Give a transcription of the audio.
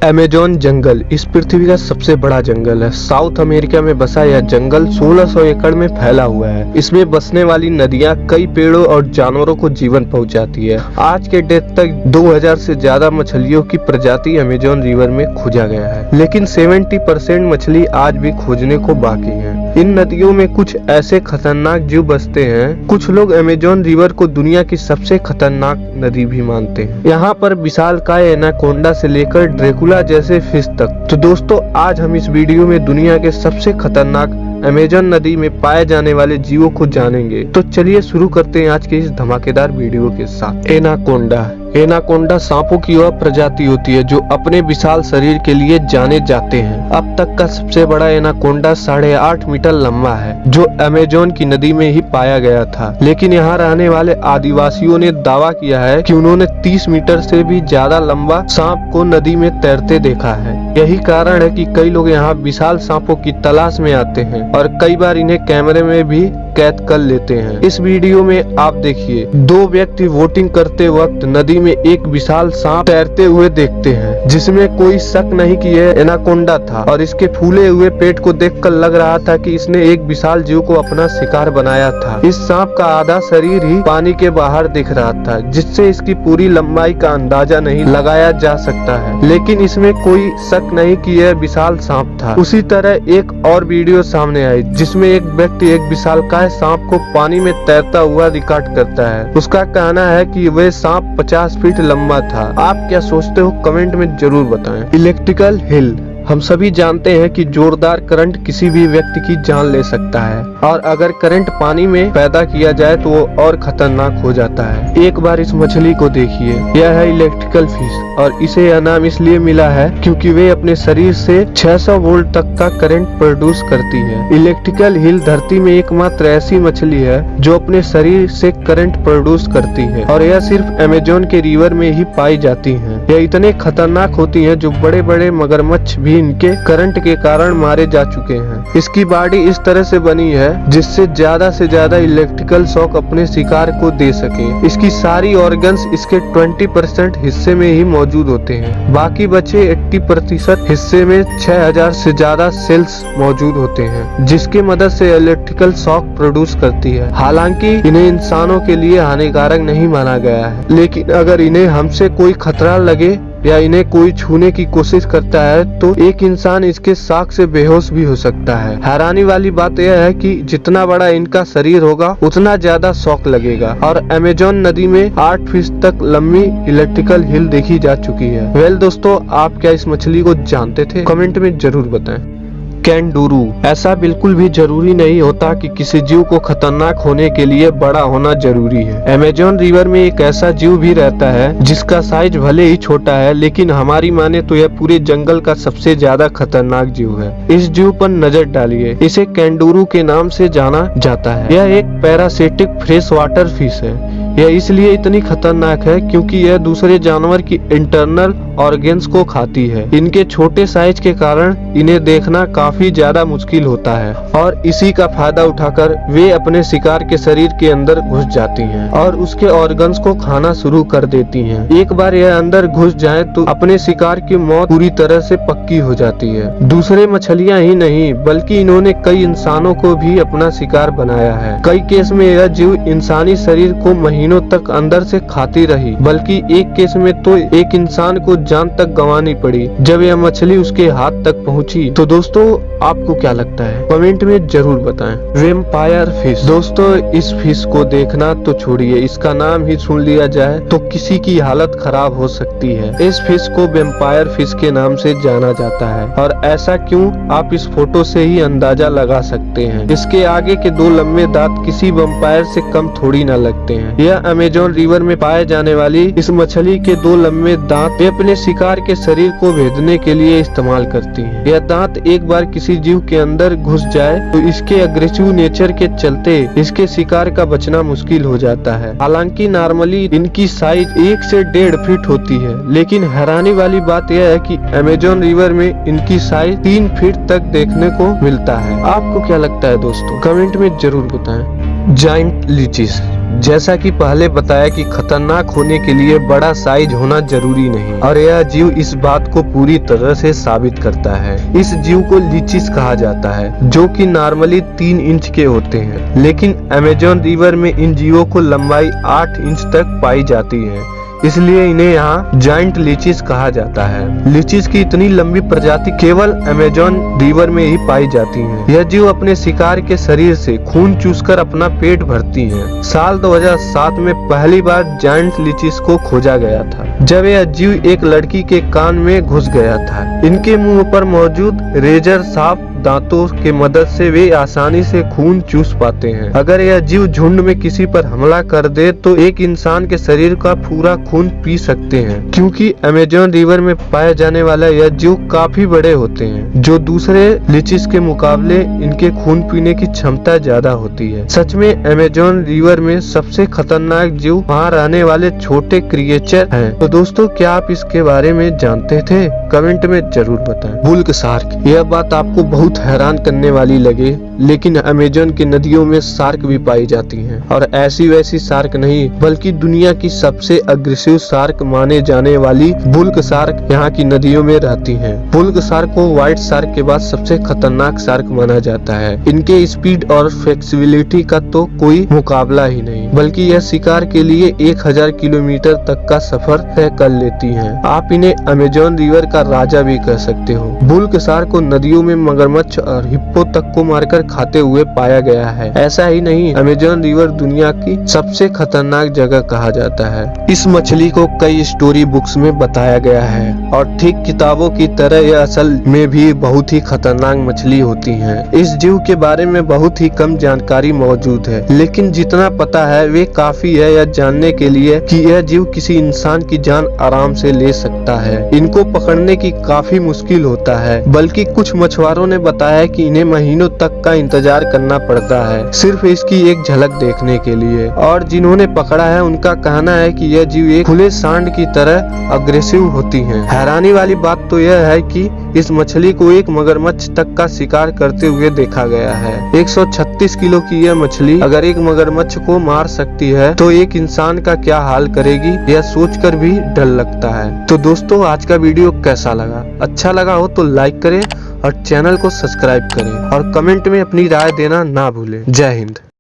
Amazon जंगल इस पृथ्वी का सबसे बड़ा जंगल है। साउथ अमेरिका में बसा यह जंगल 1600 एकड़ में फैला हुआ है। इसमें बसने वाली नदियां कई पेड़ों और जानवरों को जीवन पहुंचाती है। आज के डेट तक 2000 से ज्यादा मछलियों की प्रजाति अमेजोन रिवर में खोजा गया है, लेकिन 70% मछली आज भी खोजने को बाकी है। इन नदियों में कुछ ऐसे खतरनाक जीव बसते हैं। कुछ लोग अमेजोन रिवर को दुनिया की सबसे खतरनाक नदी भी मानते हैं। यहाँ पर विशालकाय एनाकोंडा से लेकर ड्रैकुला जैसे फिश तक। तो दोस्तों, आज हम इस वीडियो में दुनिया के सबसे खतरनाक अमेजोन नदी में पाए जाने वाले जीवों को जानेंगे। तो चलिए शुरू करते हैं आज के इस धमाकेदार वीडियो के साथ। एनाकोंडा सांपों की वह प्रजाति होती है जो अपने विशाल शरीर के लिए जाने जाते हैं। अब तक का सबसे बड़ा एनाकोंडा 8.5 मीटर लंबा है, जो अमेजोन की नदी में ही पाया गया था। लेकिन यहाँ रहने वाले आदिवासियों ने दावा किया है कि उन्होंने 30 मीटर से भी ज्यादा लंबा सांप को नदी में तैरते देखा है। यही कारण है कि कई लोग यहाँ विशाल सांपों की तलाश में आते हैं और कई बार इन्हें कैमरे में भी कैद कर लेते हैं। इस वीडियो में आप देखिए, 2 व्यक्ति वोटिंग करते वक्त नदी में एक विशाल सांप तैरते हुए देखते हैं, जिसमें कोई शक नहीं कि यह एनाकोंडा था और इसके फूले हुए पेट को देखकर लग रहा था कि इसने एक विशाल जीव को अपना शिकार बनाया था। इस सांप का आधा शरीर ही पानी के बाहर दिख रहा था, जिससे इसकी पूरी लंबाई का अंदाजा नहीं लगाया जा सकता है, लेकिन इसमें कोई शक नहीं कि यह विशाल सांप था। उसी तरह एक और वीडियो सामने आई, जिसमें एक व्यक्ति एक विशालकाय सांप को पानी में तैरता हुआ रिकॉर्ड करता है। उसका कहना है कि वह सांप 50 फीट लंबा था। आप क्या सोचते हो, कमेंट में जरूर बताएं। इलेक्ट्रिकल हिल। हम सभी जानते हैं कि जोरदार करंट किसी भी व्यक्ति की जान ले सकता है, और अगर करंट पानी में पैदा किया जाए तो वो और खतरनाक हो जाता है। एक बार इस मछली को देखिए, यह है इलेक्ट्रिकल फिश, और इसे यह नाम इसलिए मिला है क्योंकि वे अपने शरीर से 600 वोल्ट तक का करंट प्रोड्यूस करती है। इलेक्ट्रिकल हिल धरती में एकमात्र ऐसी मछली है जो अपने शरीर से करंट प्रोड्यूस करती है, और यह सिर्फ अमेजोन के रिवर में ही पाई जाती है। यह इतने खतरनाक होती है जो बड़े बड़े मगरमच्छ भी इनके करंट के कारण मारे जा चुके हैं। इसकी बॉडी इस तरह से बनी है जिससे ज्यादा से ज्यादा इलेक्ट्रिकल शॉक अपने शिकार को दे सके। इसकी सारी ऑर्गन्स इसके 20% हिस्से में ही मौजूद होते हैं। बाकी बचे 80% हिस्से में 6000 से ज्यादा सेल्स मौजूद होते हैं, जिसकी मदद से इलेक्ट्रिकल शॉक प्रोड्यूस करती है। हालांकि इन्हें इंसानों के लिए हानिकारक नहीं माना गया है, लेकिन अगर इन्हें हमसे कोई खतरा लगे या इन्हें कोई छूने की कोशिश करता है तो एक इंसान इसके शॉक से बेहोश भी हो सकता है। हैरानी वाली बात यह है कि जितना बड़ा इनका शरीर होगा उतना ज्यादा शॉक लगेगा, और अमेजोन नदी में 8 फीट तक लंबी इलेक्ट्रिकल हिल देखी जा चुकी है। वेल दोस्तों, आप क्या इस मछली को जानते थे? कमेंट में जरूर बताएं। कैंडुरू। ऐसा बिल्कुल भी जरूरी नहीं होता कि किसी जीव को खतरनाक होने के लिए बड़ा होना जरूरी है। अमेजोन रिवर में एक ऐसा जीव भी रहता है जिसका साइज भले ही छोटा है, लेकिन हमारी माने तो यह पूरे जंगल का सबसे ज्यादा खतरनाक जीव है। इस जीव पर नजर डालिए। इसे कैंडुरू के नाम से जाना जाता है। यह एक पैरासिटिक फ्रेश वाटर फिश है। यह इसलिए इतनी खतरनाक है क्योंकि यह दूसरे जानवर की इंटरनल ऑर्गन्स को खाती है। इनके छोटे साइज के कारण इन्हें देखना काफी ज्यादा मुश्किल होता है, और इसी का फायदा उठाकर वे अपने शिकार के शरीर के अंदर घुस जाती हैं और उसके ऑर्गन्स को खाना शुरू कर देती हैं। एक बार यह अंदर घुस जाए तो अपने शिकार की मौत पूरी तरह से पक्की हो जाती है। दूसरे मछलियां ही नहीं, बल्कि इन्होंने कई इंसानों को भी अपना शिकार बनाया है। कई केस में यह जीव इंसानी शरीर को महीनों तक अंदर से खाती रही, बल्कि एक केस में तो एक इंसान को जान तक गंवानी पड़ी जब यह मछली उसके हाथ तक पहुंची। तो दोस्तों, आपको क्या लगता है? कमेंट में जरूर बताएं। Vampire fish. दोस्तों, इस फिश को देखना तो छोड़िए, इसका नाम ही सुन लिया जाए तो किसी की हालत खराब हो सकती है। इस फिश को वेम्पायर फिश के नाम से जाना जाता है, और ऐसा क्यों आप इस फोटो से ही अंदाजा लगा सकते हैं। इसके आगे के 2 लंबे दांत किसी वेम्पायर से कम थोड़ी ना लगते हैं। यह अमेजोन रिवर में पाए जाने वाली इस मछली के 2 लंबे दांत वे अपने शिकार के शरीर को भेदने के लिए इस्तेमाल करती है। यह दांत एक बार किसी जीव के अंदर घुस जाए तो इसके अग्रेसिव नेचर के चलते इसके शिकार का बचना मुश्किल हो जाता है। हालांकि नॉर्मली इनकी साइज 1 से 1.5 फीट होती है, लेकिन हैरानी वाली बात यह है कि अमेजोन रिवर में इनकी साइज 3 फीट तक देखने को मिलता है। आपको क्या लगता है दोस्तों? कमेंट में जरूर बताएं। जाइंट लीचिस। जैसा कि पहले बताया कि खतरनाक होने के लिए बड़ा साइज होना जरूरी नहीं, और यह जीव इस बात को पूरी तरह से साबित करता है। इस जीव को लीचिस कहा जाता है, जो कि नॉर्मली 3 इंच के होते हैं, लेकिन अमेज़न रिवर में इन जीवों को लंबाई 8 इंच तक पाई जाती है, इसलिए इन्हें यहाँ जाइंट लीचिस कहा जाता है। लीचिस की इतनी लंबी प्रजाति केवल अमेज़न रिवर में ही पाई जाती है। यह जीव अपने शिकार के शरीर से खून चूसकर अपना पेट भरती है। साल 2007 में पहली बार जाइंट लीचिस को खोजा गया था, जब यह जीव एक लड़की के कान में घुस गया था। इनके मुंह पर मौजूद रेजर शार्प दांतों के मदद से वे आसानी से खून चूस पाते हैं। अगर यह जीव झुंड में किसी पर हमला कर दे तो एक इंसान के शरीर का पूरा खून पी सकते हैं, क्योंकि अमेज़न रिवर में पाया जाने वाला यह जीव काफी बड़े होते हैं, जो दूसरे लीचिस के मुकाबले इनके खून पीने की क्षमता ज्यादा होती है। सच में अमेज़न रिवर में सबसे खतरनाक जीव वहाँ रहने वाले छोटे क्रिएचर हैं। तो दोस्तों, क्या आप इसके बारे में जानते थे? कमेंट में जरूर बताएं। Bulk shark. यह बात आपको बहुत हैरान करने वाली लगे, लेकिन अमेज़न की नदियों में शार्क भी पाई जाती हैं, और ऐसी वैसी शार्क नहीं, बल्कि दुनिया की सबसे अग्रेसिव शार्क माने जाने वाली बुल्क शार्क यहाँ की नदियों में रहती हैं। बुल्क शार्क को व्हाइट शार्क के बाद सबसे खतरनाक शार्क माना जाता है। इनके स्पीड और फ्लेक्सिबिलिटी का तो कोई मुकाबला ही नहीं, बल्कि यह शिकार के लिए 1000 किलोमीटर तक का सफर तय कर लेती हैं। आप इन्हें अमेज़न रिवर का राजा भी कह सकते हो। बुल्क शार्क को नदियों में मगरमच्छ और हिप्पो तक को मारकर खाते हुए पाया गया है। ऐसा ही नहीं, अमेज़न रिवर दुनिया की सबसे खतरनाक जगह कहा जाता है। इस मछली को कई स्टोरी बुक्स में बताया गया है, और ठीक किताबों की तरह यह असल में भी बहुत ही खतरनाक मछली होती है। इस जीव के बारे में बहुत ही कम जानकारी मौजूद है, लेकिन जितना पता है वे काफी है यह जानने के लिए कि यह जीव किसी इंसान की जान आराम से ले सकता है। इनको पकड़ने की काफी मुश्किल होता है, बल्कि कुछ मछुआरों ने बताया कि इन्हें महीनों तक का इंतजार करना पड़ता है, सिर्फ इसकी एक झलक देखने के लिए। और जिन्होंने पकड़ा है उनका कहना है कि यह जीव एक खुले सांड की तरह अग्रेसिव होती है। हैरानी वाली बात तो यह है कि इस मछली को एक मगरमच्छ तक का शिकार करते हुए देखा गया है। 136 किलो की यह मछली अगर एक मगरमच्छ को मार सकती है तो एक इंसान का क्या हाल करेगी, यह सोचकर भी डर लगता है। तो दोस्तों, आज का वीडियो कैसा लगा? अच्छा लगा हो तो लाइक करें और चैनल को सब्सक्राइब करें, और कमेंट में अपनी राय देना ना भूलें। जय हिंद।